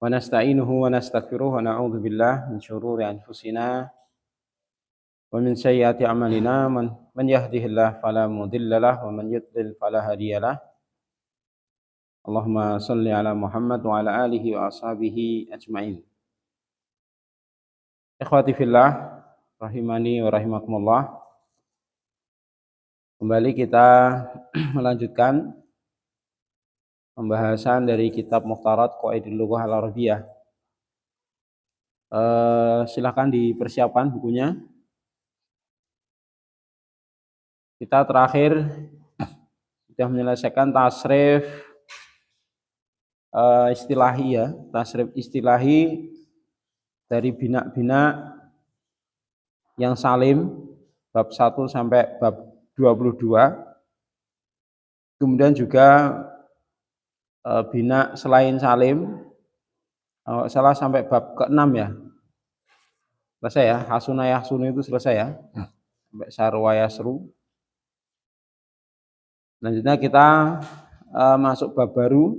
Wa nasta'inuhu wa nastaghfiruh wa na'udzu billahi min syururi anfusina wa min sayyiati a'malina man yahdihillahu fala mudilla lahu wa man yudlil fala hadiyalah. Allahumma shalli ala Muhammad wa ala alihi wa ashabihi ajmain. Ikhwati fillah rahimani wa rahimakumullah. Kembali kita melanjutkan pembahasan dari kitab Mukhtarat Qawaidul Lughah Al-Arabiyyah. Silakan dipersiapkan bukunya. Kita terakhir sudah menyelesaikan tasrif istilahi ya, tasrif istilahi dari bina-bina yang salim bab 1 sampai bab 22. Kemudian juga bina selain salim salah sampai bab ke-6 ya. Selesai ya, hasuna yahsunu itu selesai ya. Sampai sarwa yasru. Selanjutnya kita masuk bab baru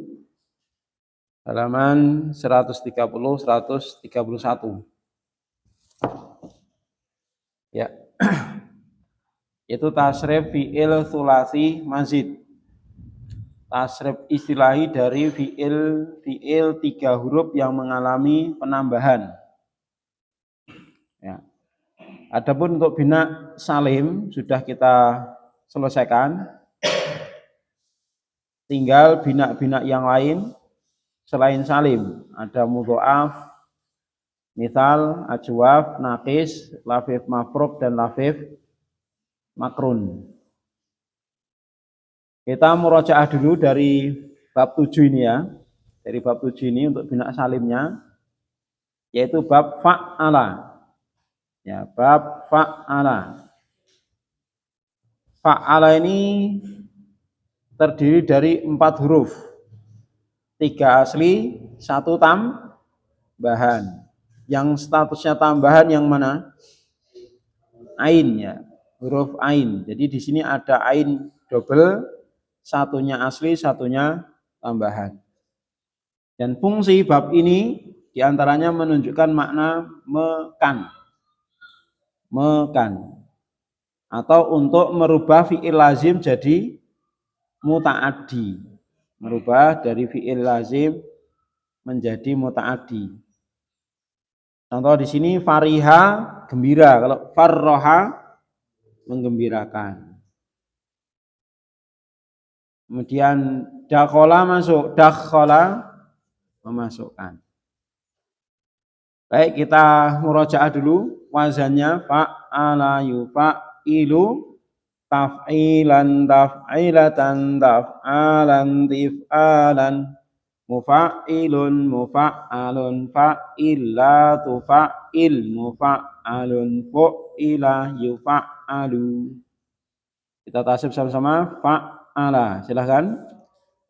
halaman 130 131. Ya. Itu tasrif fi'il tsulasi mazid. Tasrif istilahi dari fi'il 3 huruf yang mengalami penambahan. Ya. Adapun untuk bina salim sudah kita selesaikan. Tinggal bina-bina yang lain selain salim. Ada mudho'af, mithal, ajwaf, naqis, lafif mafruk dan lafif makrun. Kita murojaah dulu dari bab 7 ini ya. Dari bab 7 ini untuk bina salimnya yaitu bab fa'ala. Ya, bab fa'ala. Fa'ala ini terdiri dari 4 huruf. 3 asli, 1 tambahan. Yang statusnya tambahan yang mana? Ain ya, huruf ain. Jadi di sini ada ain double, satunya asli, satunya tambahan. Dan fungsi bab ini diantaranya menunjukkan makna mekan. Mekan. Atau untuk merubah fi'il lazim jadi muta'addi. Merubah dari fi'il lazim menjadi muta'addi. Contoh di sini fariha gembira, kalau farroha menggembirakan. Kemudian dakhola masuk, dakhola memasukkan. Baik, kita murojaah dulu wazannya fa'ala yufa'ilu taf'ilan taf'ilatan taf'alan tif'alan mufa'ilun mufa'alun fa'illatu fa'il mufa'alun fu'ila yufa'alu. Kita tasib sama-sama fa'ala, silahkan.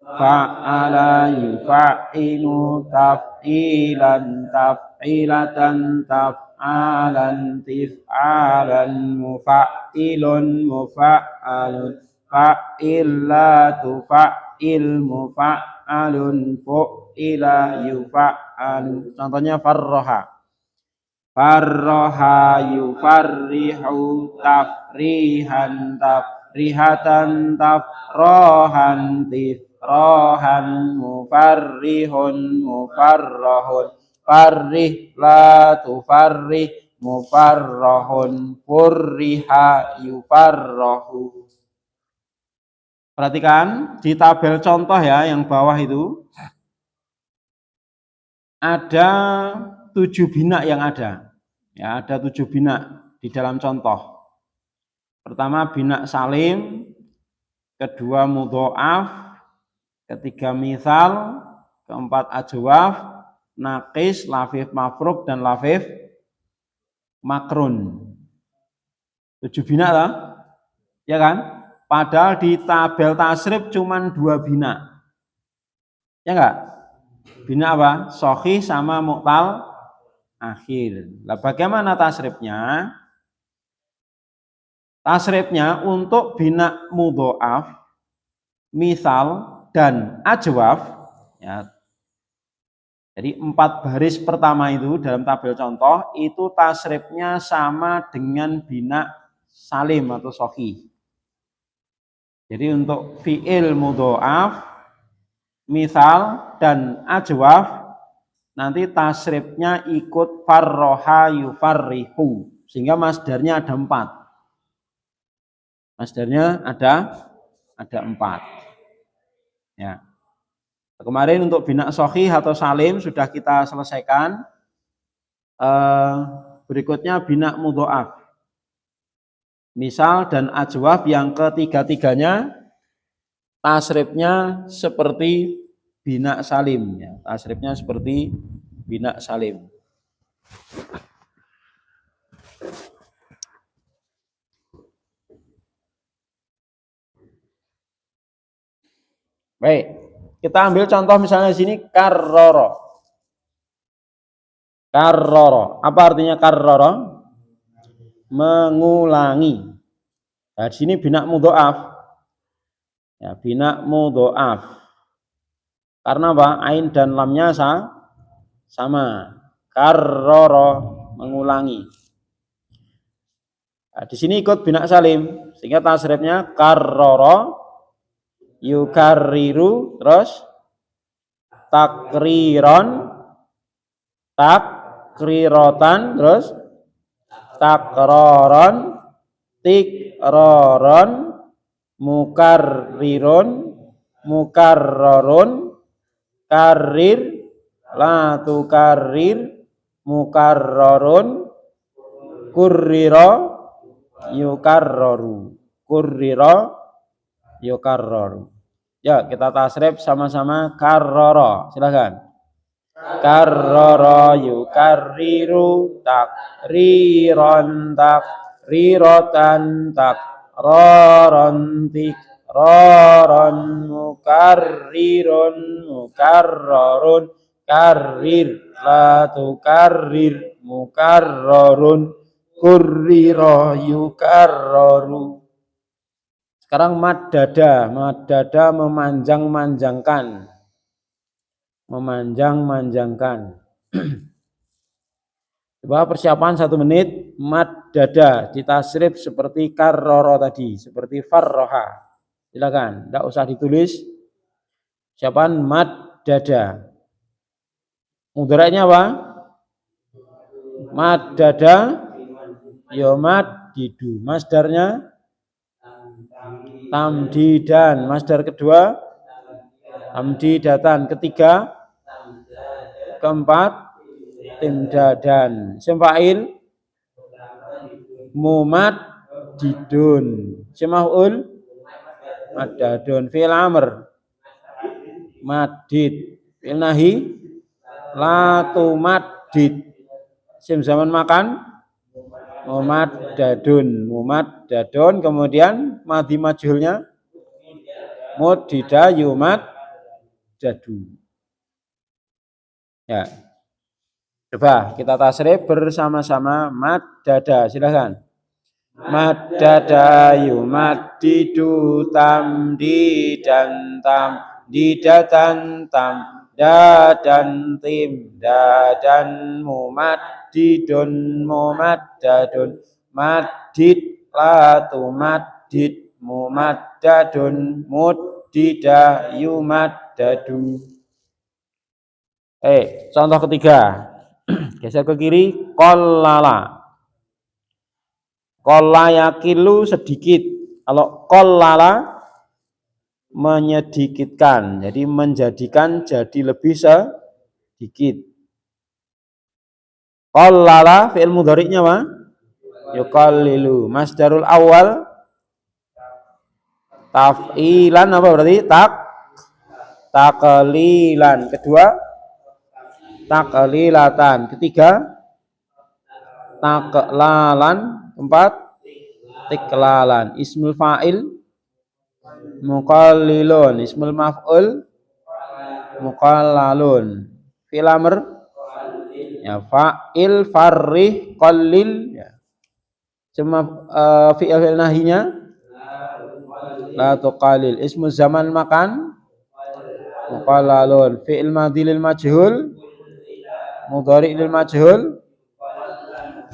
Fa'ala yufa'ilu taf'ilan taf'ilatan taf'alan tif'alan mufa'ilun mufa'alun fa'illatu fa'il mufa'alun fu'ila yufa'alu. Contohnya farroha. Farroha yufarrihu tafrihan tafrihatan tafrohan tifrohan mufarrihun mufarrohun farrih la tufarrih mufarrohun furriha yufarrohu. Perhatikan di tabel contoh ya yang bawah itu ada 7 bina yang ada. Ya, ada 7 bina di dalam contoh. Pertama bina salim, kedua mudho'af, ketiga mithal, keempat ajwaf, naqis, lafif mafruk dan lafif makrun. 7 bina lah. Ya kan? Padahal di tabel tasrif cuman 2 bina. Ya enggak? Bina apa? Sohih sama mu'tal akhir. Lah bagaimana tasrifnya? Tasrifnya untuk bina mudho'af, misal dan ajwaf ya, Jadi 4 baris pertama itu dalam tabel contoh itu tasrifnya sama dengan bina salim atau sohi. Jadi untuk fi'il mudho'af, misal dan ajwaf nanti tasrifnya ikut farroha yufarrihu sehingga masdarnya ada 4. Masdarnya ada 4. Ya. Kemarin untuk bina sohih atau salim sudah kita selesaikan. Berikutnya bina mudho'af. Misal dan ajwaf yang ketiga-tiganya tasrifnya seperti bina salim. Ya. Tasrifnya seperti bina salim. Baik. Kita ambil contoh misalnya di sini karroro. Karroro. Apa artinya karroro? Mengulangi. Nah, di sini bina mudho'af. Ya, bina mudho'af. Karena apa? Ain dan lamnya sama. Karroro, mengulangi. Nah, di sini ikut bina salim. Sehingga tasrifnya karroro yukarriru, terus takriron, takrirotan, terus takroron, tikroron, mukarrirun, mukarrorun, karir, latu karir, mukarrorun, kurriro, yukarroru, kurriro, yukarroru. Ya, kita tasrif sama-sama karroro. Silakan. Karroro yukarriru takriron takrirotan takroron tikroron mukarrirun mukarrorun karrir latu karrir mukarrorun kurriro yukarroru. Sekarang mad dada memanjang-manjangkan. Memanjang-manjangkan. Coba persiapan 1 menit, mad dada ditasrif seperti karroro tadi, seperti farroha. Silakan, tidak usah ditulis. Persiapan mad dada. Mudhari'nya apa? Mad dada, yomad didu. Masdarnya tamdidan. Masdar kedua tamdidatan. Ketiga, keempat timdadan. Semfa'il mumad didun. Semaf'ul madadun. Fi'il amr madid. Fi'il nahi latu madid. Sim zaman makan mumaddadun, mumaddadun. Kemudian madhi majhulnya mudida yumad dadu. Ya. Coba kita tasrif bersama-sama mad dada. Silakan. Mad dada yumaddidu tamdidan tamdidatan tamdadan timdadan mumaddidun mumaddadun maddid latu maddid mumaddadun muddida yumaddadun. Contoh ketiga. Geser ke kiri, qallala. Qalla yakilu sedikit. Kalau qallala menyedikitkan, jadi menjadikan jadi lebih sedikit. Qallala fi'il mudhari'nya apa? Yuqallilu. Masdarul awal taf'ilan apa berarti? Taqlilan. Kedua taqlilatan. Ketiga taqlalan. Keempat tiklalan. Ismul fa'il muqallilun. Ismul maf'ul muqallalun. Fi'il amr ya fa'il farrih qallil ya. Cuma fi'il nahinya la tuqallil. Ismul zaman makan muqallalun. Fi'il madhi lil majhul Mudhari lil majhul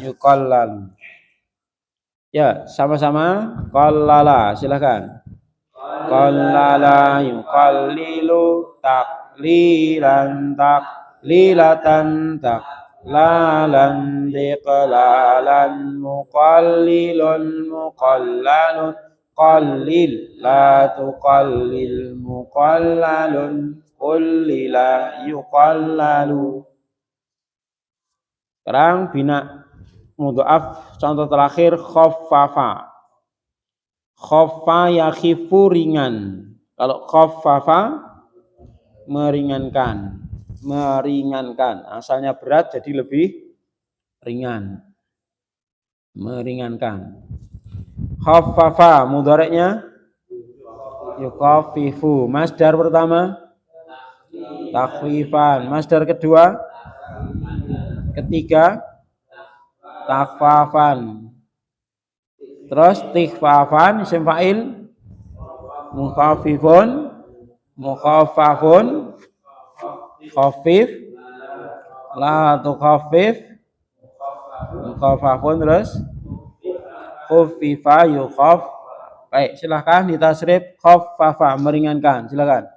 yuqallalu. Ya, sama-sama qallala, silakan. Qallala yuqallilu taqlilan taqlilatan taqlalan diqlalan muqallilun muqallalun qallil la tuqallil muqallalun qullila yuqallalu. Sekarang bina mudhaf contoh terakhir khaffafa. Khaffa yakhifu ringan. Kalau khaffafa meringankan. Meringankan. Asalnya berat jadi lebih ringan. Meringankan. Khaffafa mudhari'nya yukhaffifu. Masdar pertama takhfifan. Masdar kedua, ketiga takhfafan. Terus tikhfafan isim fa'il mukhaffifun mukhaffafun khaffif la tukhaffif mukhaffafun terus khuffifa yukhaff. Baik, silahkan ditasrif khaffafa meringankan, silakan.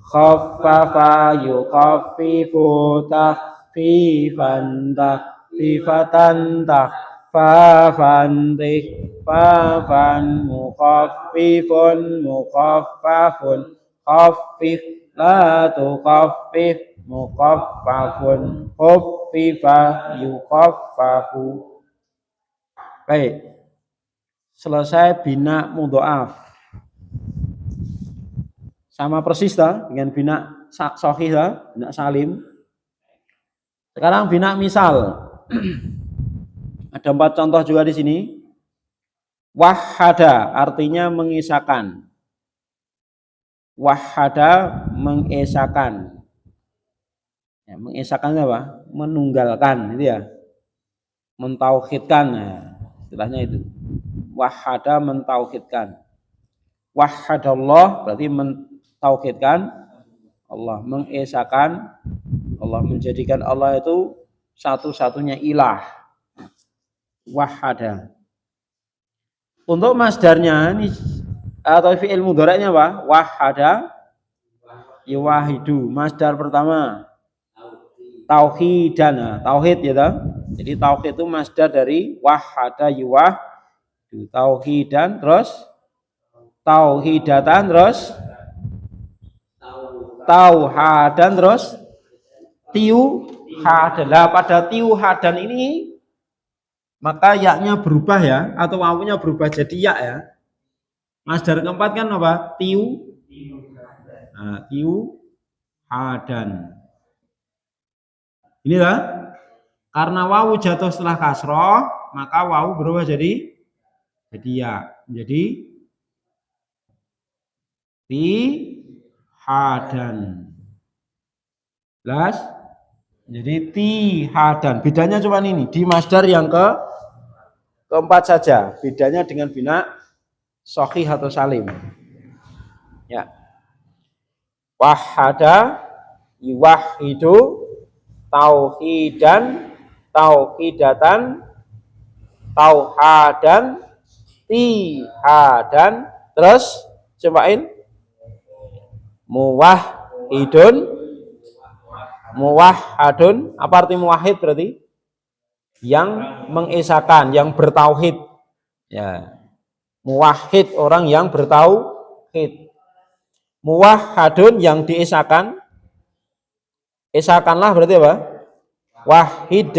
Khaffafa yukhaffifu takhfifan takhfifatan takhfafan tikhfafan mukhaffifun mukhaffafun khaffif la tukhaffif mukhaffafun khuffifa yukhaffafu. Baik, selesai bina mudhaf. Sama persis dengan bina sahih bina salim. Sekarang bina misal. Ada 4 contoh juga di sini. Wahhada artinya mengisahkan. Wahhada mengesahkan. Ya, mengesahkan apa? Menunggalkan, itu ya. Mentauhidkan, ya. Istilahnya itu. Wahhada mentauhidkan. Wahhadallah berarti mentauhidkan Allah, mengesahkan Allah, menjadikan Allah itu satu-satunya ilah. Wahhada. Untuk masdarnya ini atau fi'il mudhari'nya apa? Wahhada yuwahidu. Masdar pertama tauhidan. Nah, tauhid ya toh. Jadi tauhid itu masdar dari wahhada yuwahidu. Tauhidan terus tauhidatan terus tauhadan terus tiuhadan. Lah pada tiuhadan ini maka yaknya berubah ya, atau wawunya berubah jadi ya ya. Masdar keempat kan apa? Nah, tiuhadan. Inilah karena wawu jatuh setelah kasroh, maka wawu berubah jadi ya. Jadi tihadan. Jelas? Jadi tihadan. Bedanya cuma ini di masdar yang keempat saja. Bedanya dengan bina shahih atau salim. Ya. Wahhada yuwahidu tauhidan tauhidatan tauhadan tihadan terus cobain muwahhadun. Apa arti muwahhid? Berarti yang mengesahkan, yang bertauhid. Ya. Muwahhid orang yang bertauhid. Muwahhadun yang diesahkan. Esahkanlah berarti apa? Wahid.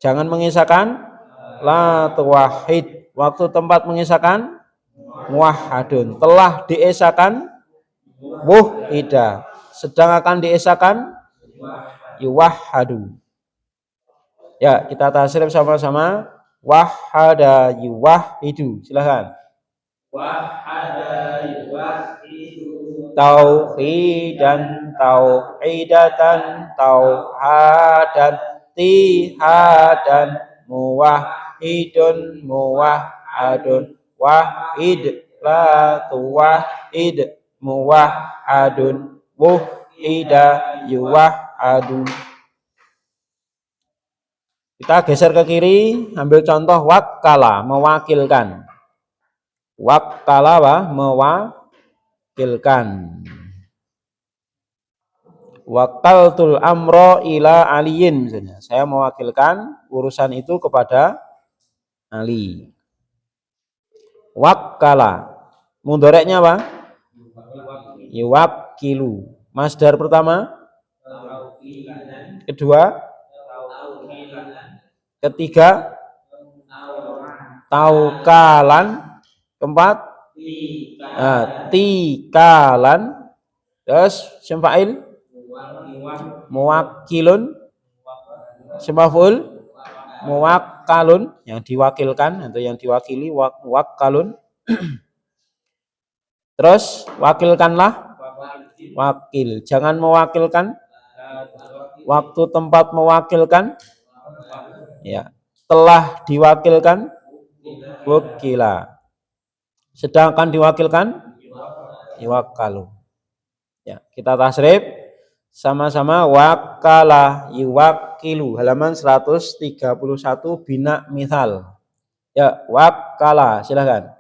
Jangan mengesahkan la tuwahhid. Waktu tempat mengesahkan muwahhadun. Telah diesahkan wuhida. Sedang akan diesahkan yuwahhadu. Ya, kita tasrif sama-sama. Wahhada yuwahhidu. Silakan. Wahhada yuwahhidu. Tauhidan tauhidatan tauhadan tihadan muwahhidun muwahhadun wahid la tuwahhid muwahhadun wuhida yuwahhadu. Kita geser ke kiri, ambil contoh wakkala, mewakilkan. Wakkala mewakilkan. Wakaltul amro ila aliyin misalnya. Saya mewakilkan urusan itu kepada Ali. Wakkala. Mudhoreknya apa? Yuwakilu. Masdar pertama? Kedua? Ketiga? Taukalan. Keempat? Tikalan. Terus simfa'il? Muwakilun. Simaful? Muwakkalun, yang diwakilkan atau yang diwakili, wakkalun. Terus wakilkanlah, wakil. Jangan mewakilkan. Waktu tempat mewakilkan. Ya. Telah diwakilkan, wukila. Sedangkan diwakilkan, yuwakkalu. Ya, kita tasrif sama-sama wakala yuwakilu, halaman 131 bina mithal. Ya, wakala, silakan.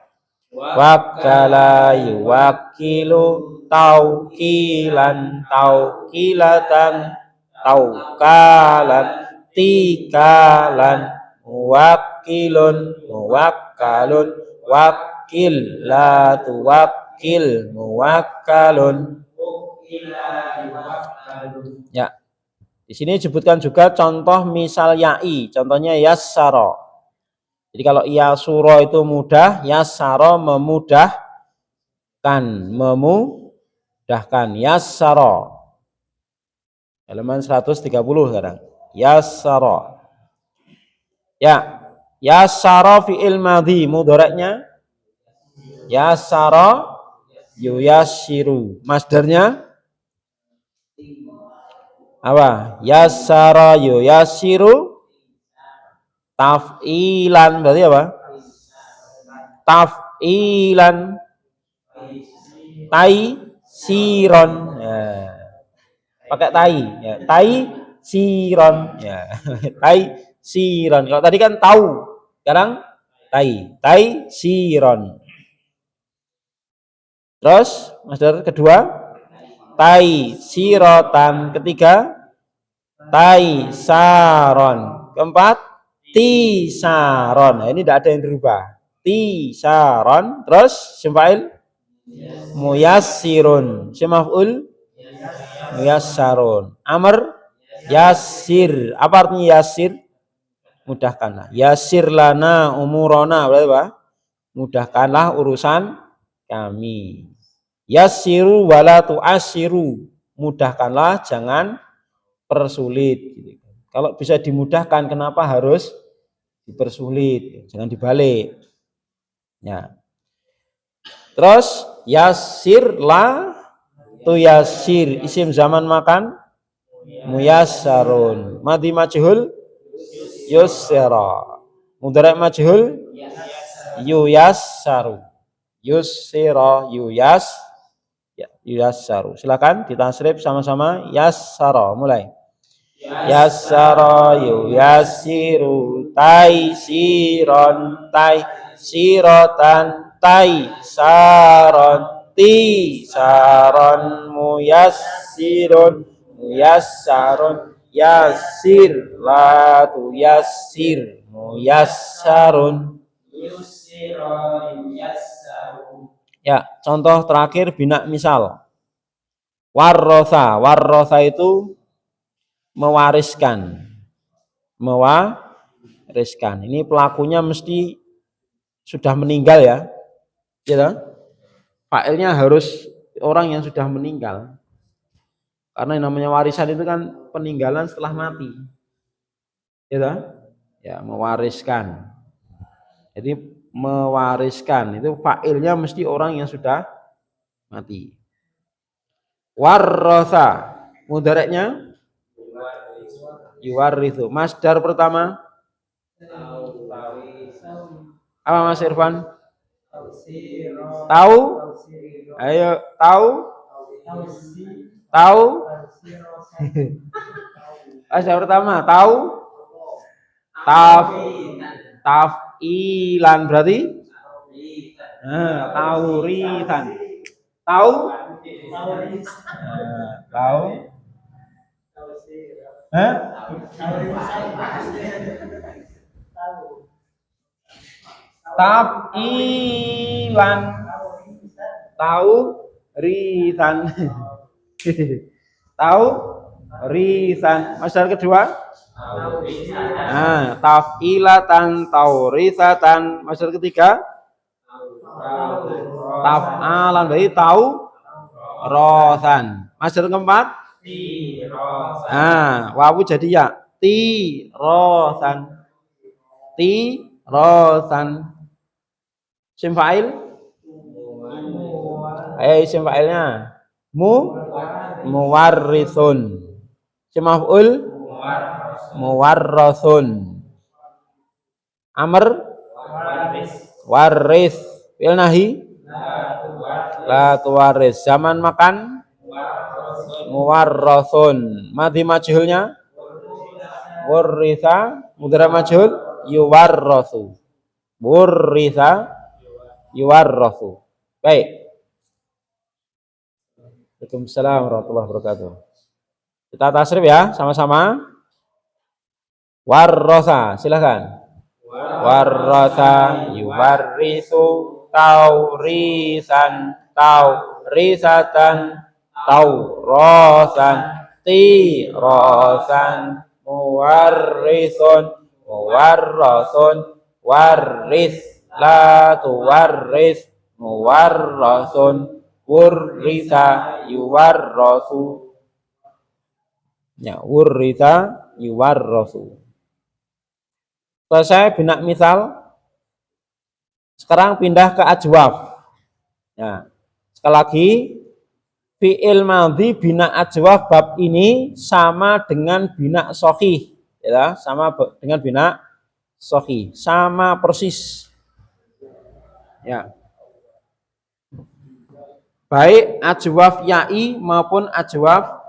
Wakala yuwakilu taukilan taukilatan taukalan tikalan muwakilun muwakkalun wakil la tuwakil muwakkalun. Ya. Di sini disebutkan juga contoh misal ya'i, contohnya yassara. Jadi kalau yasuro itu mudah, yassara memudahkan, yassara. Halaman 130 sekarang. Yassara. Ya, yassara fi'il madhi, mudhoreknya yassara yuyassiru. Masdarnya apa? Yassara yuyassiru taf'ilan, berarti apa? Taf'ilan tai siron. Ya. Pakai tai, ya. Tai siron, ya. Tai siron. Kalau tadi kan tahu, sekarang tai siron. Terus masdar kedua tai sirotan, ketiga tai saron, keempat tisaron. Nah, ini tidak ada yang berubah. Tisaron, terus simfa'il muyassirun, simaf'ul muyassarun. Amr yassir. Apa artinya yassir? Mudahkanlah. Yassir lana umurona, berarti apa? Mudahkanlah urusan kami. Yassiru wala tu'assiru, mudahkanlah jangan persulit. Kalau bisa dimudahkan, kenapa harus dipersulit? Jangan dibalik. Ya. Terus yassir la tu yassir, isim zaman makan muyassarun. Madhi majhul yussira. Mudhari' majhul yuyassaru. Yussira yuyassaru. Silakan ditasrif sama-sama. Yassara, mulai. Yassara yuyassiru taisiron taisiratan taisaron tisaron muyassirun muyassarun yassir la tu yassir muyassarun. Ya, contoh terakhir bina misal. Warrosa itu mewariskan. Ini pelakunya mesti sudah meninggal ya. Ya, fa'ilnya harus orang yang sudah meninggal. Karena yang namanya warisan itu kan peninggalan setelah mati. Ya, mewariskan. Jadi mewariskan itu fa'ilnya mesti orang yang sudah mati. Warrosa, mudhareknya yuwarithu. Masdar pertama apa Mas Irfan? Tahu? Ayo, tahu? Masdar pertama tahu? tafilan berarti taurisan. Tahu? Tahu? Hah? Tafilan. Tahu risan. Tahu risan. Masdar kedua? Tafilatan taurisatan. Masdar ketiga? Taf'alan. Berarti tahu rosan. Masdar keempat? Wawu jadi ya. Tirosan. Tirosan. Isim fa'il? Ayo isim fa'ilnya. Muwarrisun. Isim maf'ul? Muwarrasun. Amr? Waris. Fi'il nahi? La tuwaris. Zaman makan? Muwarrasun. Madhi majhulnya? Wurritha. Mudhari majhul? Yuwarrasu. Wurritha yuwarrasu. Baik. Waalaikumsalam warahmatullahi wabarakatuh. Kita tasrif ya, sama-sama. Warrosa, silakan. Warrosa yuwarrisu taurisan taurisatan taurosan tirosan muwarrisun muwarrasun warris la tuwarris muwarrasun wurrisa yuwarrasu. Ya, wurrisa yuwarrasu. Selesai bina misal. Sekarang pindah ke ajwaf. Ya. Sekali lagi, fi'il madhi bina ajwaf bab ini sama dengan bina sohih, ya, sama dengan bina sohih, sama persis. Ya. Baik ajwaf ya'i maupun ajwaf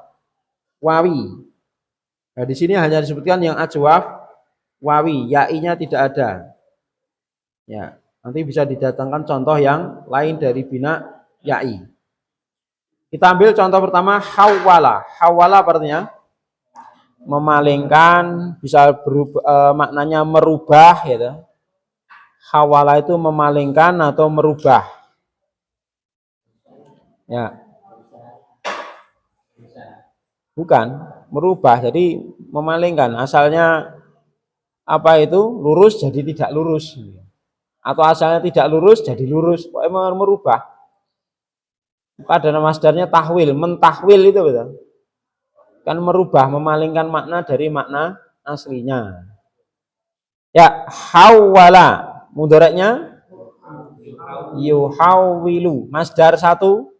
wawi. Nah, di sini hanya disebutkan yang ajwaf wawi, ya'inya tidak ada. Ya, nanti bisa didatangkan contoh yang lain dari bina ya'i. Kita ambil contoh pertama hawala. Hawala artinya memalingkan, bisa berubah, maknanya merubah, gitu. Hawala itu memalingkan atau merubah. Ya. Bukan, merubah, jadi memalingkan. Asalnya apa itu? Lurus jadi tidak lurus. Atau asalnya tidak lurus jadi lurus. Pokoknya merubah. Pada nama masdarnya tahwil, mentahwil itu betul. Kan merubah, memalingkan makna dari makna aslinya. Ya, hawala. Mudharaknya yuhawwilu. Masdar satu.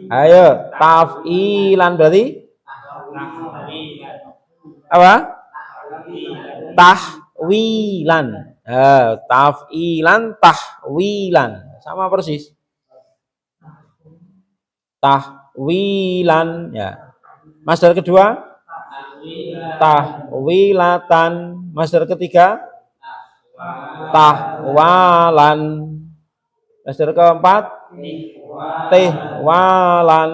Ayo, taf'ilan berarti apa? Tahwilan. Taf'ilan, tahwilan. Sama persis. Tahwilan, ya. Masdar kedua? Tahwilatan. Masdar ketiga? Tahwalan. Masdar keempat? Tihwalan.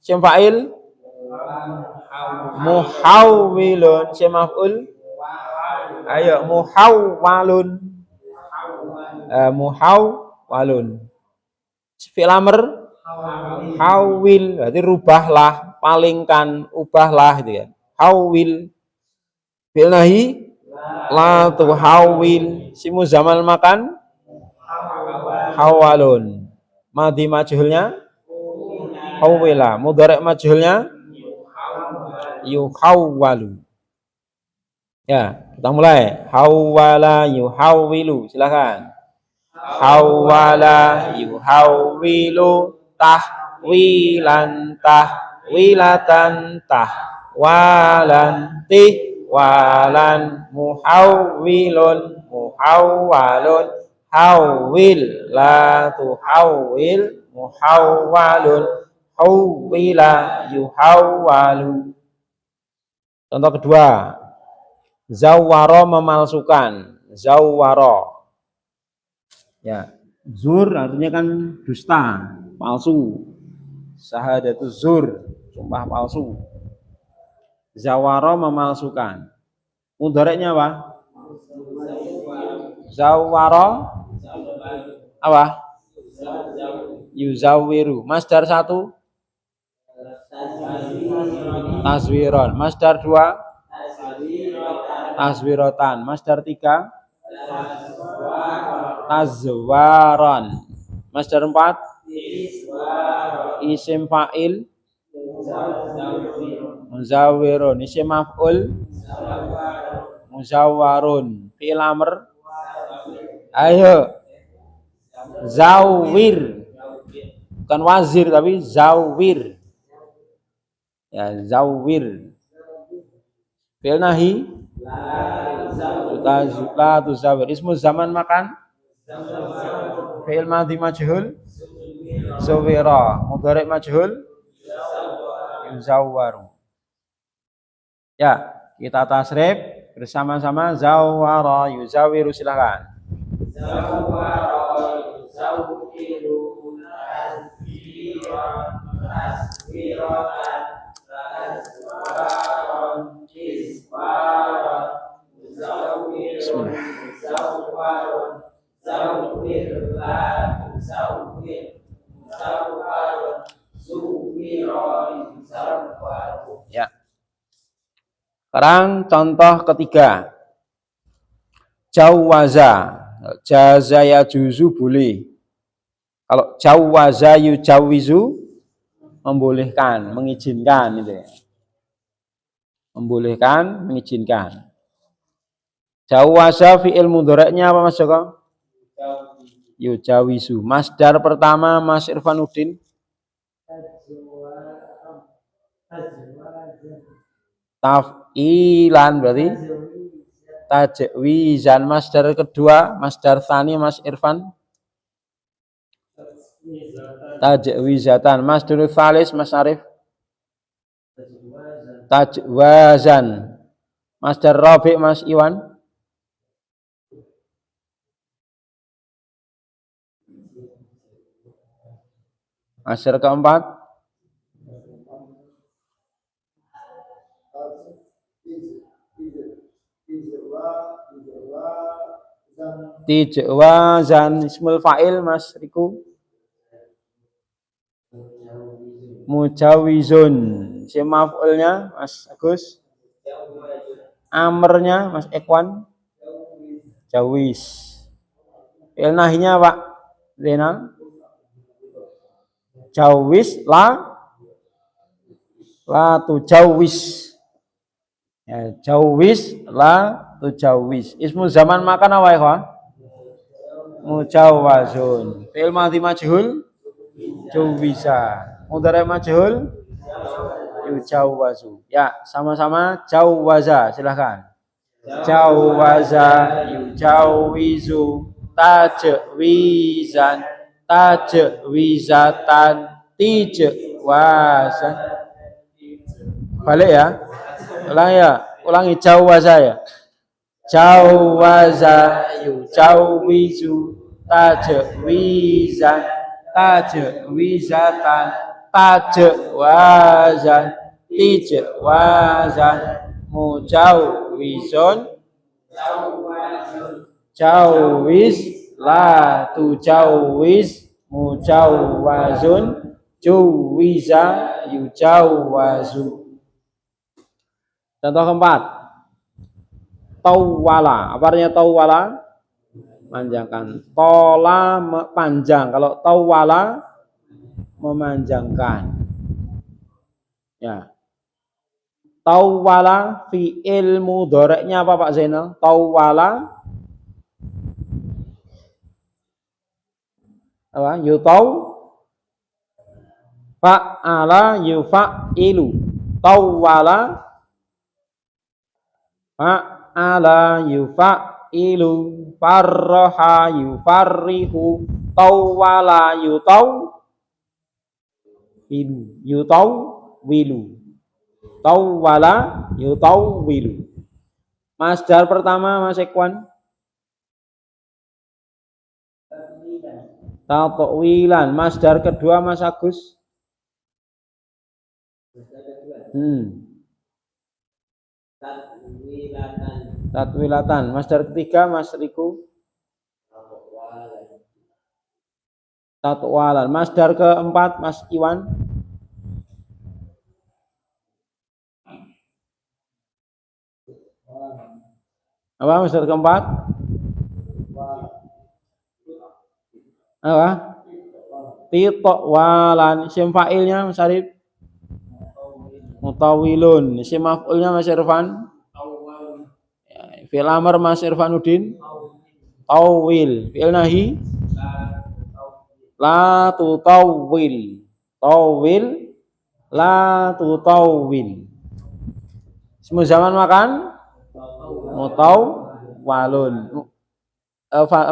Isim fa'il? Muhawwilun. Isim maf'ul? Ayo, muhawwalun. Muhawwalun. Fi'il amr? Hawwil. Berarti rubahlah, palingkan, ubahlah gitu ya. Hawwil. Fi'il nahi? La tuhawwil. Simu zaman makan? Hawwalun. Madhi majhulnya hawwila. Mudhari' majhulnya yuhawwalu. Ya, kita mulai. Hawwala yuhawwilu. Silakan. Hawwala yuhawwilu tahwilan tahwilatan tahwalan tihwalan muhawwilun muhawwalun hawwil la tuhawwil muhawwalun hawwila yuhawwalu. Contoh kedua, Zawwara memalsukan. Zawwara. Ya, zur artinya kan dusta, palsu. Syahadatu zur, sumpah palsu. Zawwara memalsukan. Mudhari'nya apa? Zawwara apa? Yuzawiru. Masdar 1 tazwiron. Masdar 2 tazwirotan. Masdar 3 tazwaron. Masdar 4 isim fa'il muzawwirun. Isim maf'ul muzawwarun. Fi'il amr. Ayo. Zawir. Bukan wazir tapi zawir. Ya, zawir. Fi'il nahi la tuzawir. Ismu zaman makan. Fi'il madhi majhul zawira. Mudhari' majhul yuzawwaru. Ya, kita tasrif bersama-sama. Zawwara yuzawiru, silakan. Zawwara yuzawiru tasbiratan taswaron iswaron zawwirun zawwarun zawwir la zawwir zawwarun zuwiron zawwarun. Ya. Sekarang contoh ketiga. Jawaza. Jaza ya juzu boleh. Kalau jawaza yujawizu membolehkan, mengizinkan itu ya. Membolehkan, mengizinkan. Jawaza fi'il mudhari'nya apa Mas Joko? Yujawizu. Masdar pertama Mas Irfanuddin. Taf'ilan berarti tajwizan. Masdar kedua, masdar tsani Mas Irfan. Tajwizatan. Masdar tsalis Mas Arif. Tajwazan. Masdar rabi' Mas Iwan. Masdar keempat tijwazan. Ismul fa'il Mas Riku. Mujawizun. Isim maf'ulnya Mas Agus. Amrnya Mas Ekwan. Jawiz. Fi'il nahinya Pak Zainal. Jawiz la tujawiz. Ya, jawiz la tujawiz. Ismu zaman makan apa ya? Mujawazun. Fi'il madhi majhul jawiza. Mudhari' majhul yujawazu. Ya, sama-sama jawaza, silahkan. Jawaza yujawizu tajwizan tajwizatan tijwazan. Balik ya. Ulangi jawaza ya. Jawaza yujawizu tajwizan tajwizatan tajwazan tijwazan mujawizun jawiz la tujawiz mujawazun juwiza yujawazu. Contoh keempat, tawala. Apa artinya tawala? Panjangkan. Tola panjang. Kalau tawala memanjangkan. Ya. Tawala fi'il mudhari'nya apa Pak Zainal? Tawala apa? Yutaw fa'ala yufa'ilu. Tawala fa'ala yufa'ilu. Farraha yufarrihu. Tawala yutaw wilu. Yutaw wilu. Tawwala yutawwilu. Masdar pertama Mas Ekwan. Tatwilan. Masdar kedua Mas Agus. Tatwilatan. Masdar ketiga Mas Riku. Tatwalan. Masdar keempat Mas Iwan. Apa masdar keempat? Apa? Titwalan. Isim fa'ilnya Mas Arif. Mutawilun. Isim maf'ulnya Mas Irfan. Fi'il amr Mas Irfanuddin. Tawil. Fi'il nahi. La tutawil. Tawil. La tutawil. Semua zaman makan. Mutawwalun.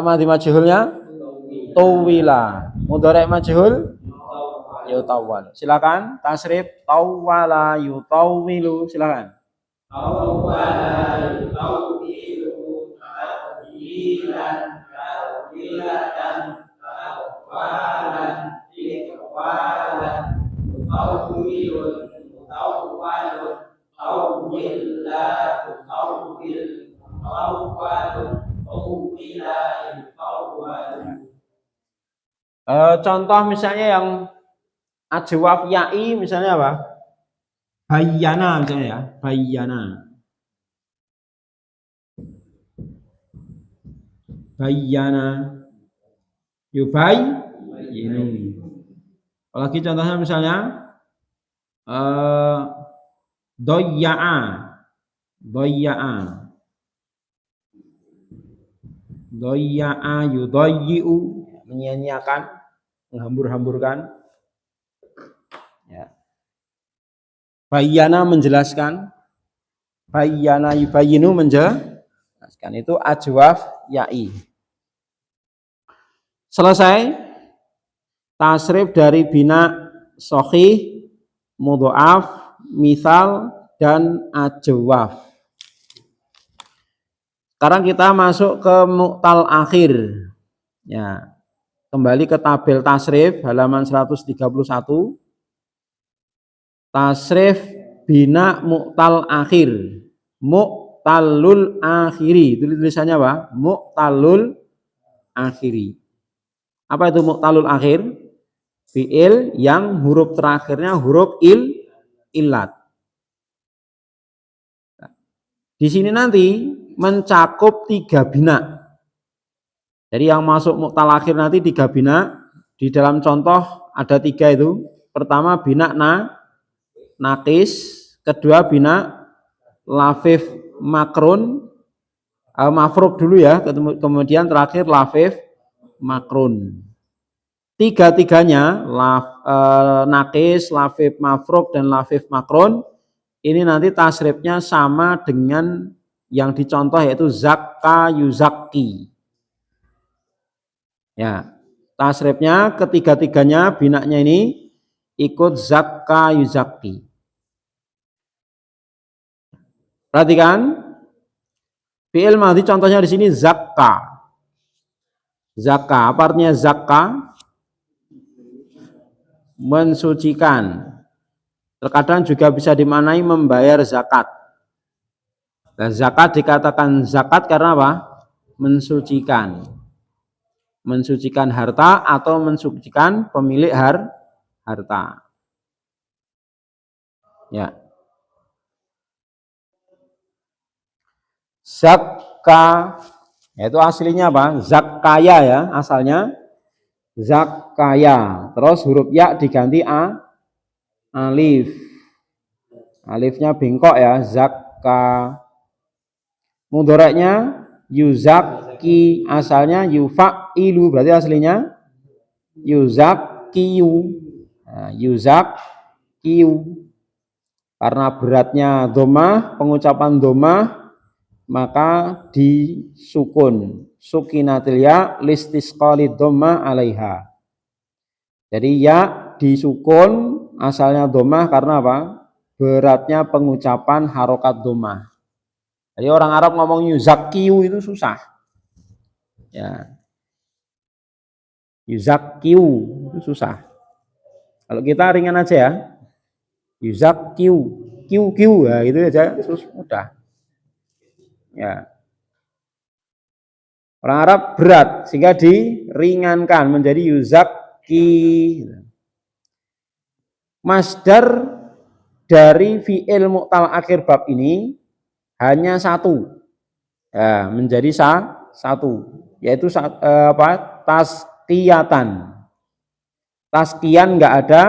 Madhi majhulnya tuwila. Mudhari' majhul yutawwal. Silakan tasrif tawwala yutawwilu. Silakan. Tawwala yutawwilu tawwilan tawwilatan tawwalan tawwalan yutawwilun tawwalun tawwil la tutawwil tawwalun tawwila yutawwalun. Contoh misalnya yang ajwaf ya'i misalnya apa? Bayyana misalnya ya, bayyana. Bayyana. Yubayyinu. Apalagi contohnya misalnya doyya'a. Doyya'a. Doyya'a yudayyi'u, menyia-nyiakan, menghambur-hamburkan. Ya. Bayyana menjelaskan. Bayyana yubayyinu menjelaskan. Itu ajwaf ya'i. Selesai tasrif dari bina shahih, mudha'af, mithal dan ajwaf. Sekarang kita masuk ke mu'tal akhir. Ya. Kembali ke tabel tasrif halaman 131. Tasrif bina mu'tal akhir. Mu'talul akhiri. Itu tulisannya apa? Mu'talul akhiri. Apa itu mu'talul akhir? Fi'il yang huruf terakhirnya huruf illat. Di sini nanti mencakup 3 bina. Jadi yang masuk mu'tal akhir nanti 3 bina. Di dalam contoh ada 3 itu. Pertama bina nakis, kedua bina lafif makrun, mafruk dulu ya, kemudian terakhir lafif makrun. Tiga-tiganya nakis, lafif mafruk dan lafif makrun ini nanti tasrifnya sama dengan yang dicontoh yaitu zakka yuzakki. Ya, tasrifnya ketiga-tiganya binanya ini ikut zakka yuzakki. Perhatikan fi'il madhi contohnya di sini zakka. Zakka, apa artinya zakka? Mensucikan. Terkadang juga bisa dimaknai membayar zakat. Dan zakat dikatakan zakat karena apa? Mensucikan. Mensucikan harta atau mensucikan pemilik harta. Ya. Zakka, itu aslinya apa? Zakkaya ya, asalnya zakkaya. Terus huruf ya diganti alif. Alifnya bengkok ya, zakka. Mudhari'nya yuzakki, asalnya yufa'ilu, berarti aslinya yuzakkiyu. Nah, yuzakkiyu. Karena beratnya dhammah, pengucapan dhammah, maka disukun. Sukinatil ya listisqali dhammah alaiha. Jadi ya disukun, asalnya dhammah karena apa? Beratnya pengucapan harokat dhammah. Jadi orang Arab ngomong yuzakkiyu itu susah. Ya. Yuzakkiyu itu susah. Kalau kita ringan aja ya. Yuzakkiyu, kiu ya itu aja mudah. Ya. Orang Arab berat sehingga diringankan menjadi yuzakki. Masdar dari fi'il mu'tal akhir bab ini hanya satu. Ya, menjadi satu, yaitu taskiyatan. Taskiyan enggak ada,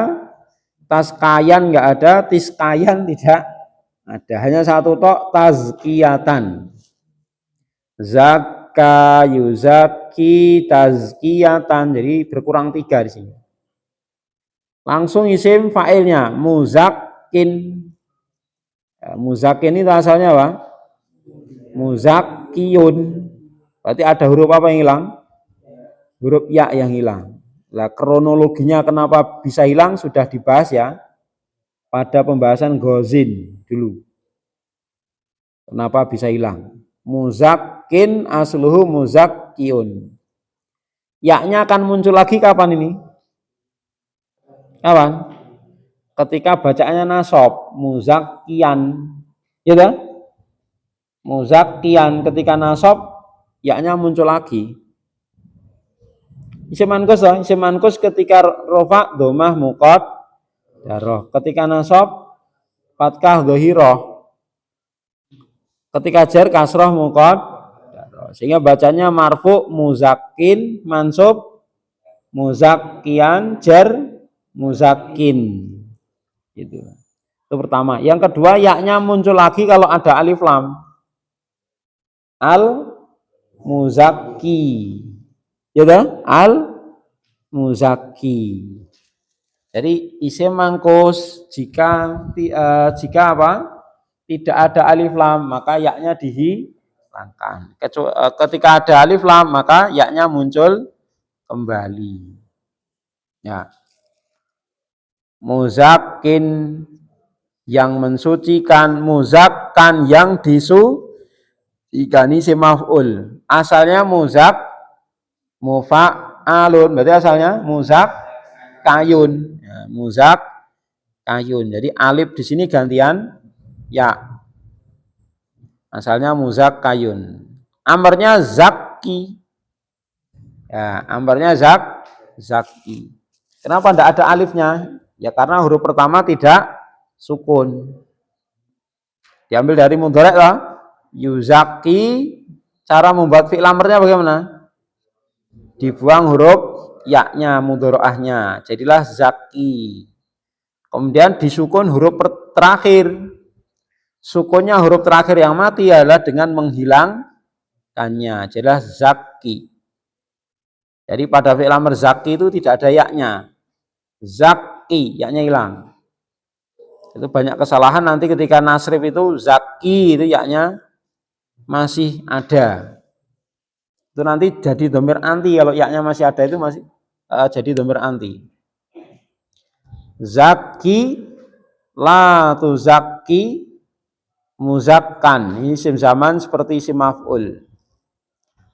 taskayan enggak ada, tiskayan tidak ada. Hanya satu tok, tazkiyatan. Zakka, yuzaki, tazkiyatan. Jadi berkurang 3 di sini. Langsung isim fa'ilnya muzakkin. Ya, muzakkin itu asalnya apa? Muzakkiyun. Berarti ada huruf apa yang hilang? Huruf ya yang hilang. Nah, kronologinya kenapa bisa hilang sudah dibahas ya pada pembahasan gozin dulu. Kenapa bisa hilang? Muzakkin asluhu muzakkiyun. Ya-nya akan muncul lagi kapan ini? Kapan? Ketika bacaannya nasab, muzakkian. Ya kan? Muzakkian ketika nasab, ya-nya muncul lagi. Isim manqus ketika rofa domah muqad daroh. Ketika nasab fathah dhahirah. Ketika jar kasroh muqad daroh. Sehingga bacanya marfu muzakkin, mansub muzakkian, jar muzakkin. Gitu. Itu pertama. Yang kedua, ya-nya muncul lagi kalau ada alif lam. Al muzakki. Ya dah? Al muzakki. Jadi isim mangkus jika apa? Tidak ada alif lam, maka ya-nya dihilangkan. Ketika ada alif lam, maka ya-nya muncul kembali. Ya. Muzakkin yang mensucikan, muzakkan yang disucikan, isim maf'ul. Asalnya muzak mufa'alun, berarti asalnya muzak kayun. Ya, muzak kayun. Jadi alif di sini gantian ya. Asalnya muzak kayun. Amrnya zakki. Ya, amrnya zakki. Kenapa tidak ada alifnya? Ya karena huruf pertama tidak sukun. Diambil dari mudhari' lah. Yuzaki, cara membuat fi'il amrnya bagaimana? Dibuang huruf ya-nya, mudhari'ahnya. Jadilah zaki. Kemudian disukun huruf terakhir. Sukunnya huruf terakhir yang mati adalah dengan menghilangkannya. Jadilah zaki. Jadi pada fi'il amr zaki itu tidak ada ya-nya. Zaki, ya-nya hilang. Itu banyak kesalahan nanti ketika nasrif itu zaki itu ya-nya masih ada. Itu nanti jadi dhamir anti, kalau ya-nya masih ada itu masih jadi dhamir anti. Zaki la tuzakki muzakkan. Ini isim zaman seperti isim maf'ul.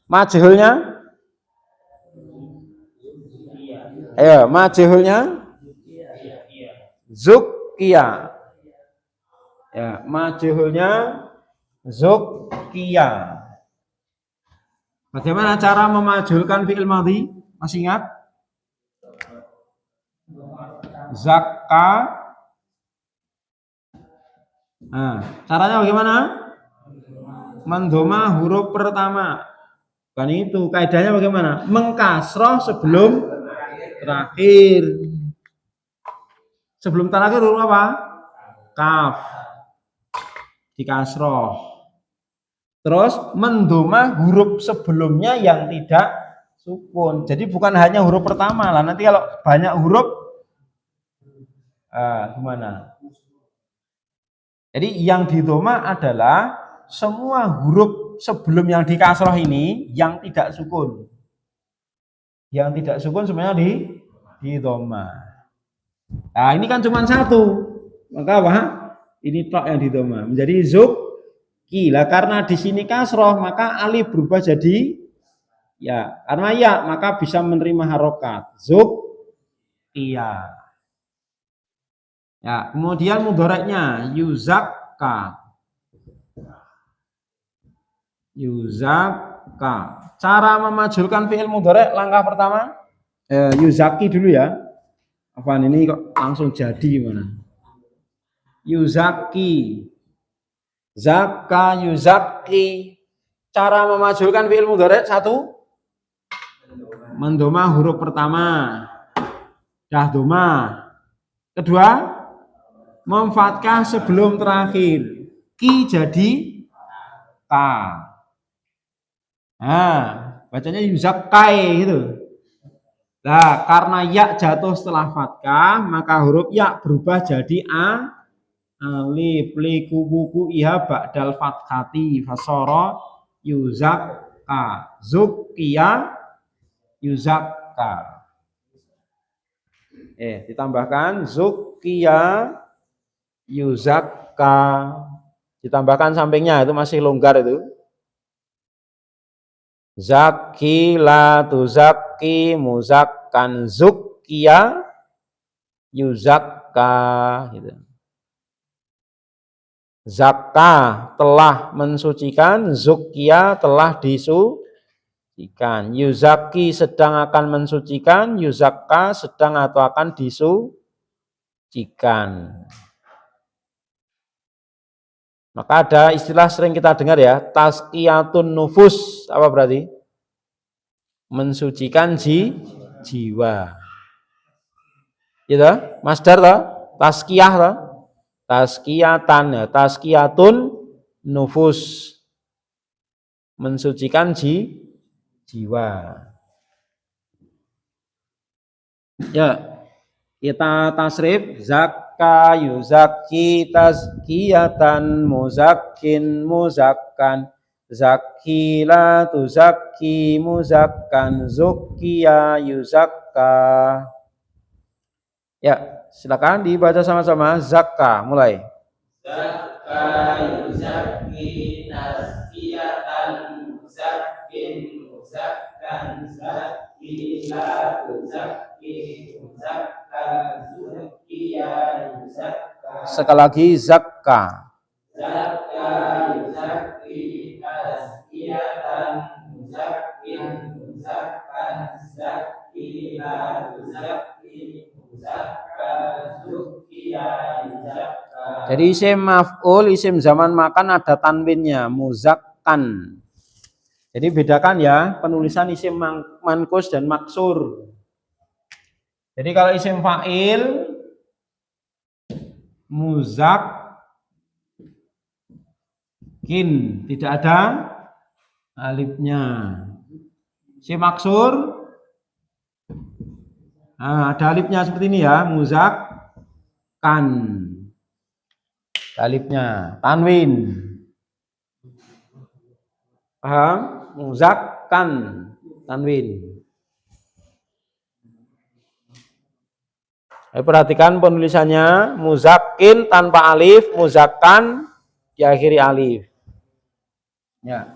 Majhulnya? Ayo, majhulnya zukkiya. Ya, majhulnya zukkiya. Bagaimana cara memajhulkan fi'il madhi? Masih ingat? Zakka. Nah, caranya bagaimana? Mendhoma huruf pertama. Kan itu kaidahnya bagaimana? Mengkasroh sebelum terakhir. Sebelum terakhir huruf apa? Kaf. Dikasroh. Terus mendhoma huruf sebelumnya yang tidak sukun. Jadi bukan hanya huruf pertama lah. Nanti kalau banyak huruf gimana? Jadi yang didhoma adalah semua huruf sebelum yang dikasroh ini yang tidak sukun. Yang tidak sukun semuanya didhoma. Nah, ini kan cuma satu. Maka apa? Ini tok yang didhoma. Menjadi zuk ki. Lah karena di sini kasroh maka alif berubah jadi ya. Karena ya maka bisa menerima harokat. Zuk iya. Ya, kemudian mudhoreknya yuzakka. Yuzakka. Cara memajulkan fi'il mudhorek langkah pertama yuzaki dulu ya. Apaan ini kok langsung jadi gimana? Yuzaki. Zakka yuzaki. Cara memajulkan fi'il mudhorek satu, mendoma huruf pertama. Dah doma. Kedua, memfathah sebelum terakhir. Ki jadi ka. Nah, bacanya yuzakkai gitu. Nah, karena ya jatuh setelah fathah, maka huruf ya berubah jadi alif. Liku buku iha ba'dal fathati fasara yuzakka. Zukiya yuzakka. Ditambahkan zukiya yuzakka. Ditambahkan sampingnya itu masih longgar itu. Zaki la tuzaki muzakkan zukiya yuzakka gitu. Zakka telah mensucikan, zukiya telah disucikan. Yuzaki sedang akan mensucikan, yuzakka sedang atau akan disucikan. Maka ada istilah sering kita dengar ya, tazkiyatun nufus. Apa berarti? Mensucikan jiwa. Gitu, masdar toh, tazkiyah toh. Tazkiyatan ya, tazkiyatun nufus. Mensucikan jiwa. Ya, kita tasrif zakka yuzakki tazkiyatan muzakkin muzakkan zakki la tuzakki muzakkan zukkiya yuzakka. Ya, silakan dibaca sama-sama. Zakka, mulai. Zakka yuzakki tazkiyatan muzakkin muzakkan zakki la tuzakki muzakkan zukkiya yuzakka. Sekali lagi zakka. Zakka yuzakki tazkiyatan muzakkin muzakkan zakki la tuzakki muzakkan zukkiya yuzakka. Jadi isim maf'ul, isim zaman makan ada tanwinnya, muzakkan. Jadi bedakan ya penulisan isim mankus dan maksur. Jadi kalau isim fa'il muzakkin, tidak ada alifnya. Isim maksur ada alifnya seperti ini ya, muzakkan. Alifnya tanwin. Paham? Muzakkan tanwin. Perhatikan penulisannya, muzakkin tanpa alif, muzakkan diakhiri alif. Ya.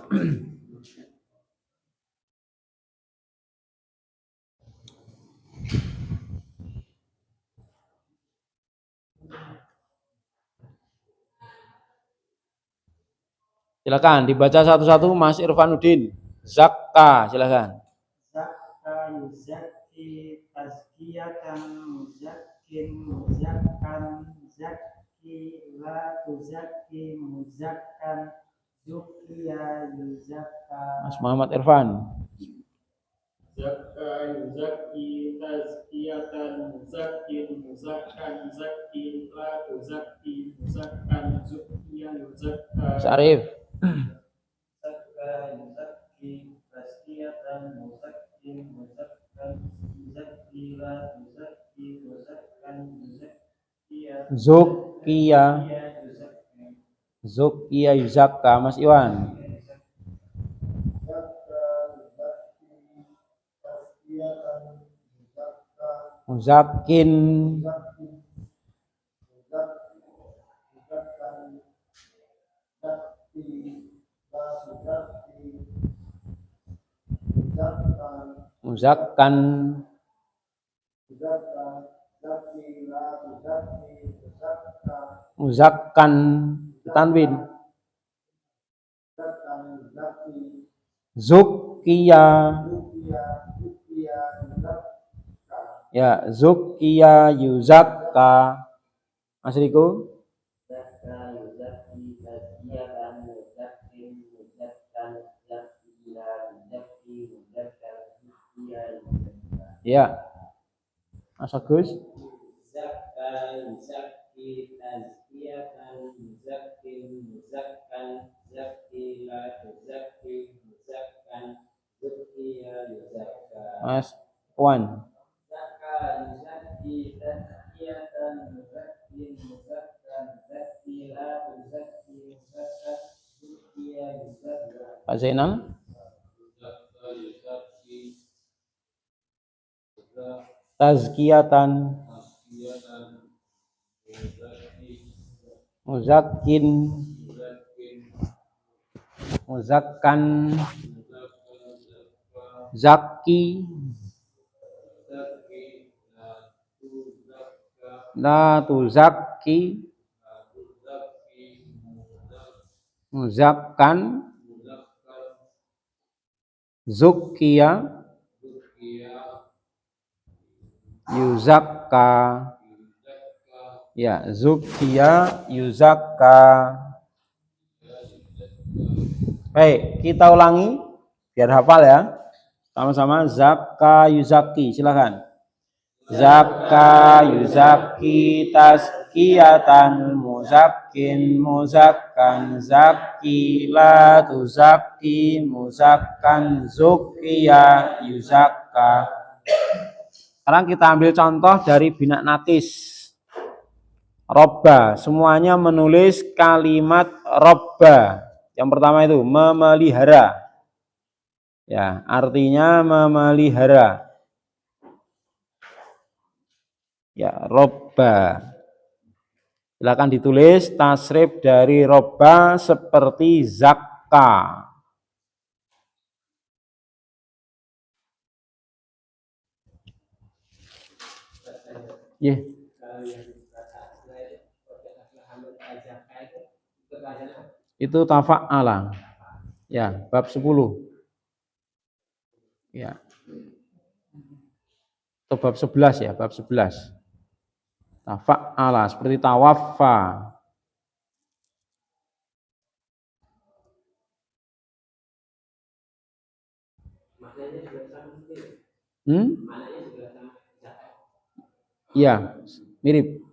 Silakan dibaca satu-satu Mas Irfanuddin. Zakka, silakan. Zakka yuzakki tazkiyatan muzakkin muzakkan zakki la tuzakki muzakkan zukkiya yuzakka. Mas Muhammad Irfan. Zakka yuzakki tazkiyatan muzakkin muzakkan zakki la tuzakki muzakkan zukkiya yuzakka. Syarif. Zakka yuzakki tazkiyatan muzakkin muzakkan zakki la tuzakki muzakkan zukkiya Zukkiya yuzakka. Mas Iwan. Muzakkin Muzakkan. Muzakkan tanwin. Zukiya. Ya, zukiya yuzakka. Mas Riko. Ya. Mas Agus. Mas Wan. Pak Zainal. Tazkiyatan. Muzakkin. Muzakkan. Zaki. La tuzakki. Muzakkan. Zukiya. Yuzakka. Ya, zukiya yuzakka. Baik, kita ulangi biar hafal ya. Sama-sama. Zakka yuzaki, silakan. Zakka yuzaki tazkiyatan muzakkin muzakkan zaki la tuzakki muzakkan zukiya yuzakka. Sekarang kita ambil contoh dari bina natis. Robba, semuanya menulis kalimat robba. Yang pertama itu memelihara. Ya, artinya memelihara. Ya, robba. Silakan ditulis tasrif dari robba seperti zakka. Yeah. Itu tafa'ala. Ya, bab 10. Ya. Atau bab 11 ya, bab 11. Tafa'ala seperti tawaffa. Iya, mirip.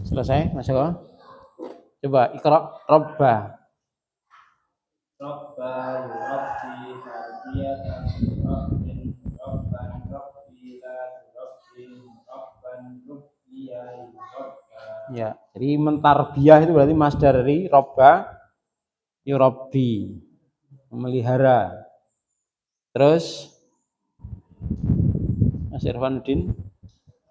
Selesai, Mas Eko? Coba ikra robba. Robba yurabbi tarbiyatan rabbin rabban rabbi la rabbin rabban rubbiya yurabba. Ya, jadi mentarbiyah itu berarti masdar dari robba yurabbi, memelihara. Terus Mas Irfanuddin,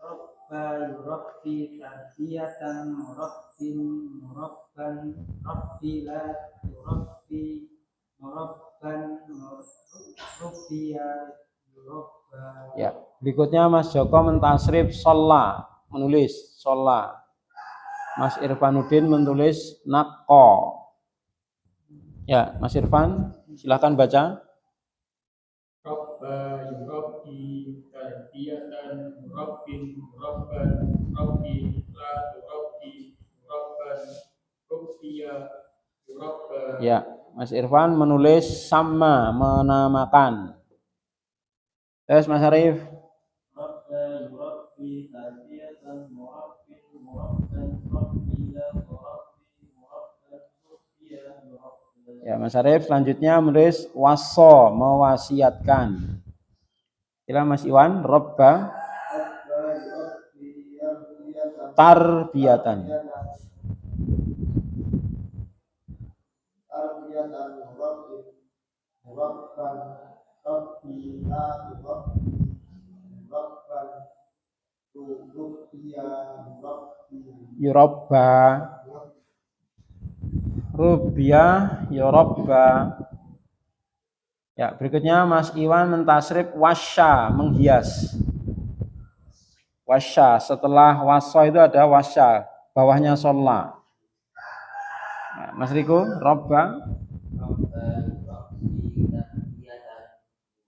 Robba yurabbi tarbiyatan murabbin murabban rabbi la yurabbi murabban rubbiya yurabba. ya. Berikutnya Mas Joko mentasrif sholla, menulis sholla. Mas Irfanuddin menulis nakko. Ya, Mas Irfan, silakan baca. Robba yurabbi tarbiyatan murabbin murabban rabbi la turabbi murabban rubbiya yurabba. Ya, Mas Irfan menulis sama, menamakan. Terus Mas Arif, Robba yurabbi tarbiyatan murabbin murabban rabbi la turabbi murabban rubbiya yurabba. ya Mas Arif selanjutnya menulis waso, mewasiatkan. Sila Mas Iwan, robba tarbiyatan. Yurabba, rubiyah, yurabba. Ya, berikutnya Mas Iwan mentasrif wasya, menghias. Wasya, setelah waso itu ada wasya, bawahnya sholla. Nah, Mas Riko, robba, Robba yurabbi tarbiyatan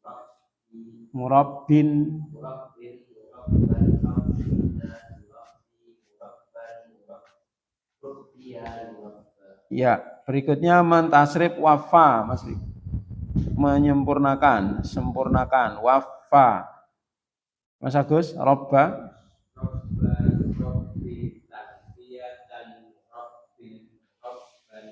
rabbi murabbin. murabbin murabban rabbi la yurabbi murabban rubbiya yurabba. Ya, berikutnya mentasrif wafa, Mas Riko. Menyempurnakan, sempurnakan, wafa. Mas Agus, robba, Robba yurabbi tarbiyatan rabbin rabban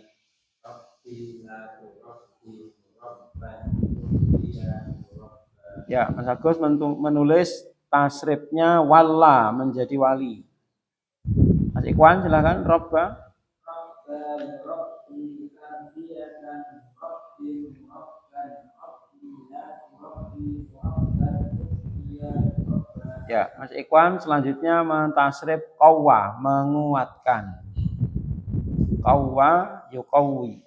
rabbi la turabbi murabban rubbiya yurabba. ya Mas Agus menulis tasrifnya walla, menjadi wali. Mas Ikhwan silakan, robba, Robba yurabbi tarbiyatan rabbin rabban rabbi la turabbi murabban rubbiya yurabba. ya Mas Ikhwan selanjutnya mentasrif qawwa, menguatkan. Qawwa yuqawwi.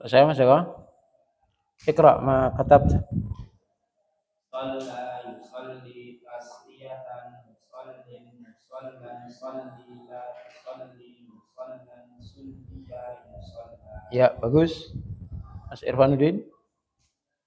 Saya Mas Joko. Ikra ma katabta. Shalla yusalli tasbihatan musallin musallan sallila tusalli musallan sulliya yusalla. Ya, bagus. Mas Irfanuddin.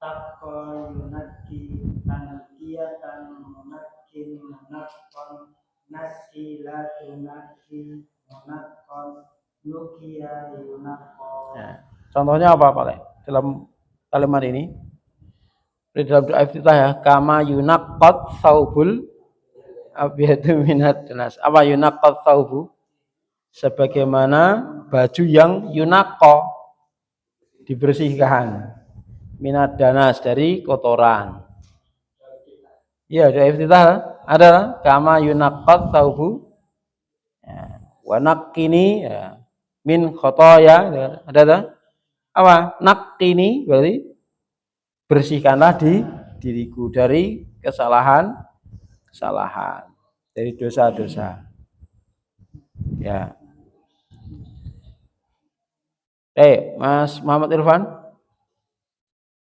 Takol yunaki tanqiyatan munakin munakon nakilatu naki munakon nukiya yunakon. Ya. Contohnya apa Pak Le? Dalam kalimat ini? Di dalam doa iftitah ya, kama yunaqqat saubul abyadu minad danas. Apa yunaqqat saubu? Sebagaimana baju yang yunaqqa dibersihkan minad danas dari kotoran. Iya, doa iftitah ada kama yunaqqat saubu. Ya, wa naqqini ya, min khotoya ada apa? Naqqini berarti bersihkanlah di diriku dari kesalahan dari dosa-dosa. Ya. Mas Muhammad Irfan.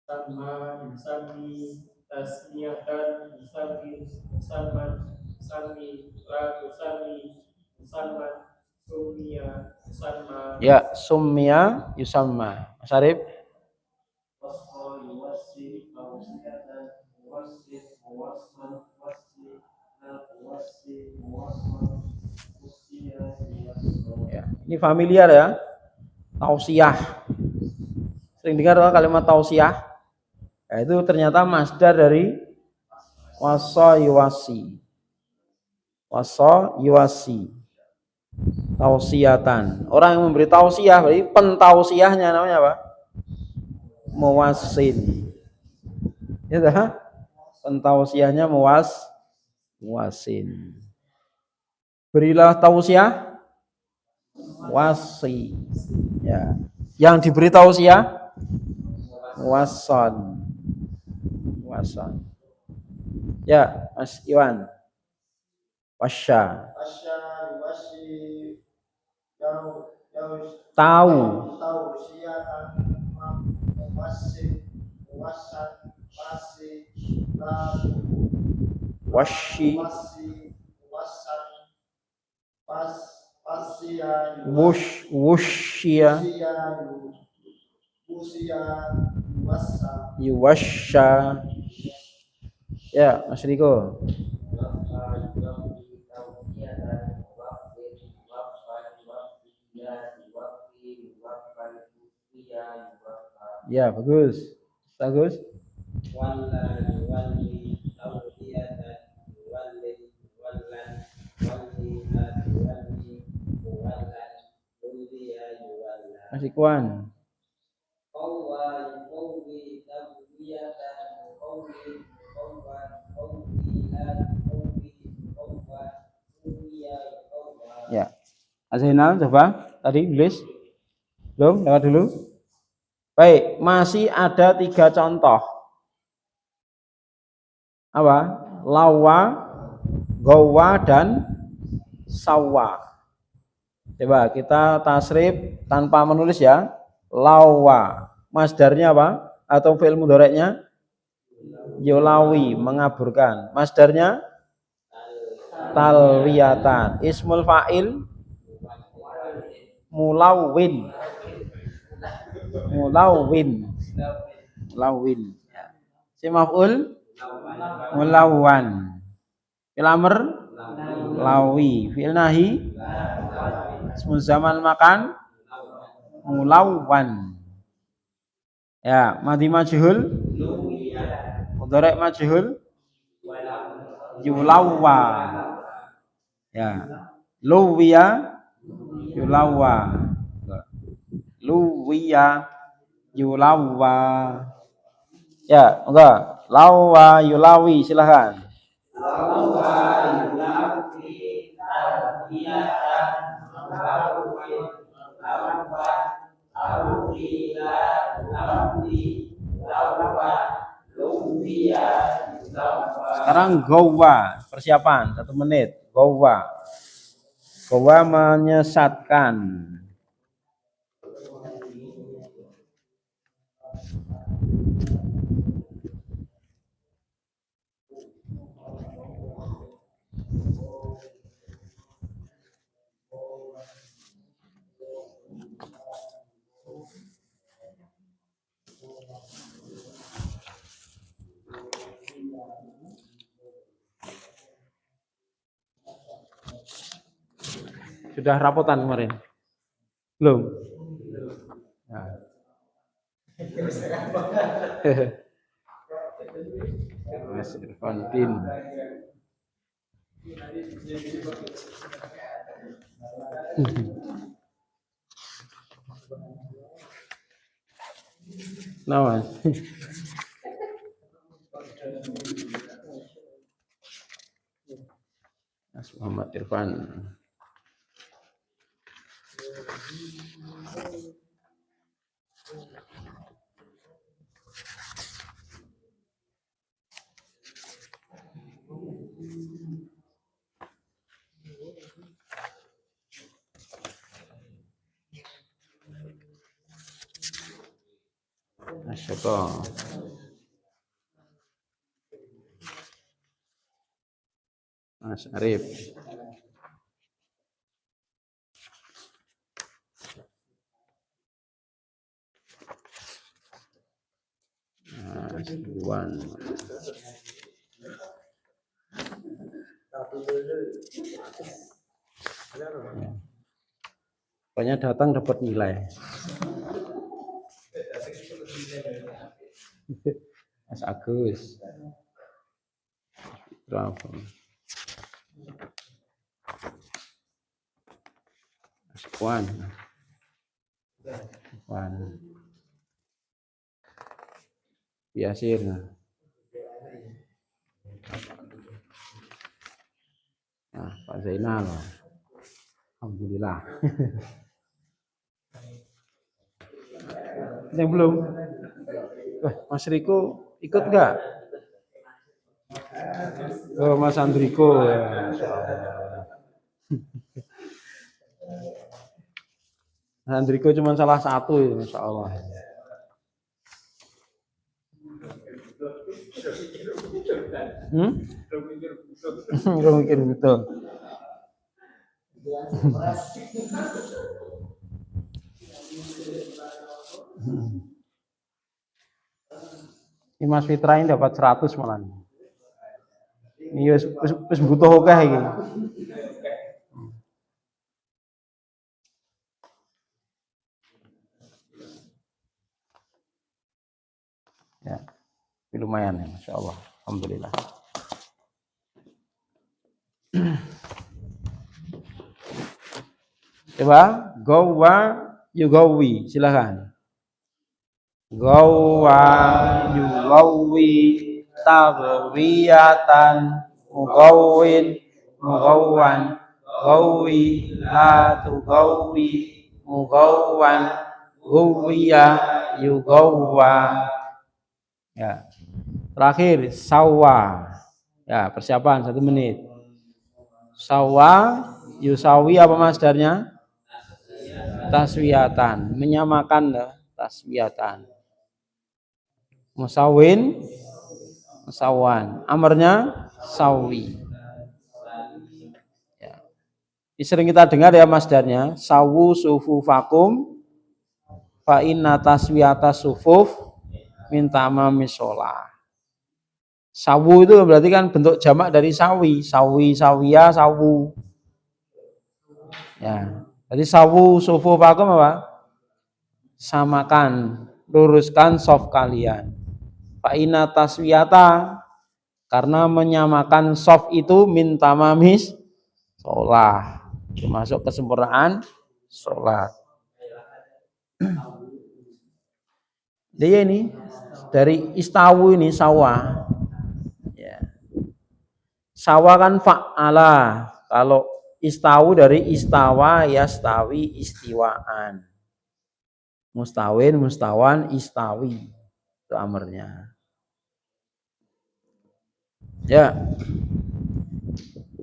Sama yusami tasmiyatan yusami musalman sami la tusami musalman sumia musalma. Ya, summiya yusamma. Mas Arif. Wasol yuwasi mawsiyatan muwasi muwasman wasi wasi muwasman usia yuwasman. Ya, ini familiar ya. Tausiyah. Sering dengar kalimat tausiyah? Ya, itu ternyata masdar dari wasa yuwasi. Wasa yuwasi. Tausiyatan. Orang yang memberi tausiyah berarti pentausiyahnya namanya apa? Muwassin. Ya dah. Pentausiyahnya muwassin. Berilah tausiah wasi. Ya. Yang diberi tausiah wasan. Wasan. Ya, Mas Iwan. Wasya. Asya yuwasi Tahu. siyatan muwassin muwassan wasi Washi. muwassan Pasia Wushya. Yuwasya. Ya, Mas Riko. Ya, bagus. Bagus. Masih kuan. Ya. Azainal coba tadi tulis. Belum, lewat dulu. Baik, masih ada 3 contoh. Apa? Lawa, gowa, dan sawa. Coba kita tasrif tanpa menulis ya. Lawa. Masdarnya apa? Atau fi'il mudhari'nya? Yulawi, mengaburkan. Masdarnya? Talwiyatan. Ismul fa'il? Mulawwin. Mulawwin. Si maf'ul? Mulawwan. Fi'il amr? Lawi. Fi'il nahi? Ismul zaman makan? Mulawwan. Ya, madhi majhul? Mudhari' majhul? Yulawwa. Ya. Luwiya yulawwa. Luwiya yulawwa. Ya, enggak. Lawa yulawi, silakan. Lawa yulawi tarbiyatan mulawin lawan awila lawi lawan luwiya lawan. Sekarang gowa, persiapan 1 menit. Gowa. Gowa menyesatkan. Sudah rapotan kemarin? Belum? Nah. Mas Irfandin. Nah, Mas Muhammad Irfan. Masyaallah. Mas Arif. Mas Iwan. Pokoknya datang dapat nilai. Mas Agus. Berapa? Mas Iwan. Yasir. Nah, Pak Zainal. Alhamdulillah. Yang belum? Mas Riko ikut nggak? Oh, Mas Andriko. Ya. Mas Andriko cuma salah satu ya, Masya Allah. Belum mikir betul. Ini Mas Fitra ini dapat 100 malah. Ini wis butuh akeh iki. Ya. Ini lumayan ya, Masya Allah. Alhamdulillah. Coba gowa yugawi, silakan. Gowa yugawi taghwiyatan mugawwin mugawwan gawi la tugawi mugawwan guwiya yugawwa. Ya. Terakhir sawa. Ya, persiapan 1 menit. Sawa yusawi apa masdarnya? Taswiyatan, menyamakan taswiyatan. Musawin, musawan. Amarnya sawi. Ya. Ini sering kita dengar ya masdarnya. Sawu sufufakum fa inna taswiyata sufuf min tamami sholah. Sawu itu berarti kan bentuk jamak dari sawi. Sawi, sawiya, sawu. Ya. Jadi sawu sufufakum apa? Samakan, luruskan soft kalian. Fa'ina taswiyata, karena menyamakan soft itu min tamamis sholat, termasuk kesempurnaan sholat. Dia ini dari istawu ini sawa. Ya. Sawa kan fa'ala. Kalau istawu dari istawa yastawi istiwaan. Mustawin, mustawan, istawi. Itu amarnya. Ya.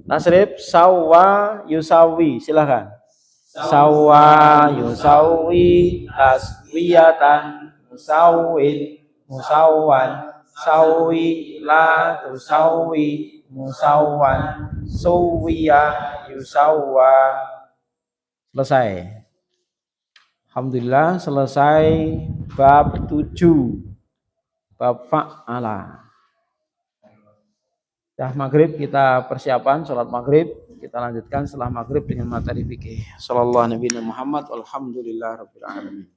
Tasrif sawa yusawi, silakan. Sawa yusawi taswiyatan musawin musawwan sawi la tusawi musawwan suwiya yusawwa. Selesai. Alhamdulillah selesai bab 7. Bab fa'ala. Dah maghrib kita persiapan sholat maghrib. Kita kita lanjutkan setelah maghrib dengan materi fikih. Sallallahu Nabi Muhammad, alhamdulillah rabbil alamin.